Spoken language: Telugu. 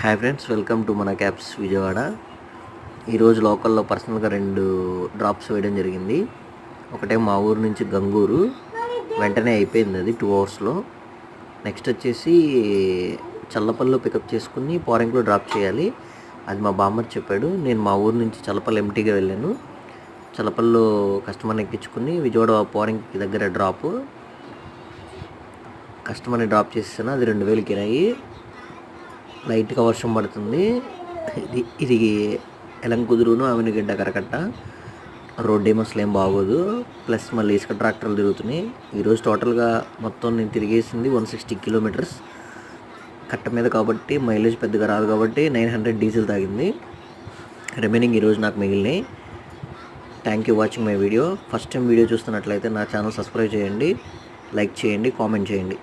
హాయ్ ఫ్రెండ్స్, వెల్కమ్ టు మన క్యాబ్స్ విజయవాడ. ఈరోజు లోకల్లో పర్సనల్గా 2 డ్రాప్స్ వేయడం జరిగింది. ఒకటే మా ఊరు నుంచి గంగూరు, వెంటనే అయిపోయింది అది 2 అవర్స్లో. నెక్స్ట్ వచ్చేసి చల్లపల్లిలో పికప్ చేసుకుని పోరంకిలో డ్రాప్ చేయాలి. అది మా బామ్మర్ చెప్పాడు. నేను మా ఊరు నుంచి చల్లపల్లి ఎంటీగా వెళ్ళాను. చల్లపల్లిలో కస్టమర్ని ఎక్కించుకుని విజయవాడ పోరంకి దగ్గర కస్టమర్ని డ్రాప్ చేసాను. అది 2000 కిరాయి. లైట్గా వర్షం పడుతుంది. ఇది ఎలంకుదురును అవనిగడ్డ కరకట్ట రోడ్ ఏమో అసలు ఏం బాగోదు. ప్లస్ మళ్ళీ ఇసుక ట్రాక్టర్లు తిరుగుతున్నాయి. ఈరోజు టోటల్గా మొత్తం నేను తిరిగేసింది 160 కిలోమీటర్స్. కట్ట మీద కాబట్టి మైలేజ్ పెద్దగా రాదు కాబట్టి 900 డీజిల్ తాగింది. రిమైనింగ్ ఈరోజు నాకు మిగిలినాయి. Thank you watching my video. First time video చూస్తున్నట్లయితే నా ఛానల్ సబ్స్క్రైబ్ చేయండి, లైక్ చేయండి, కామెంట్ చేయండి.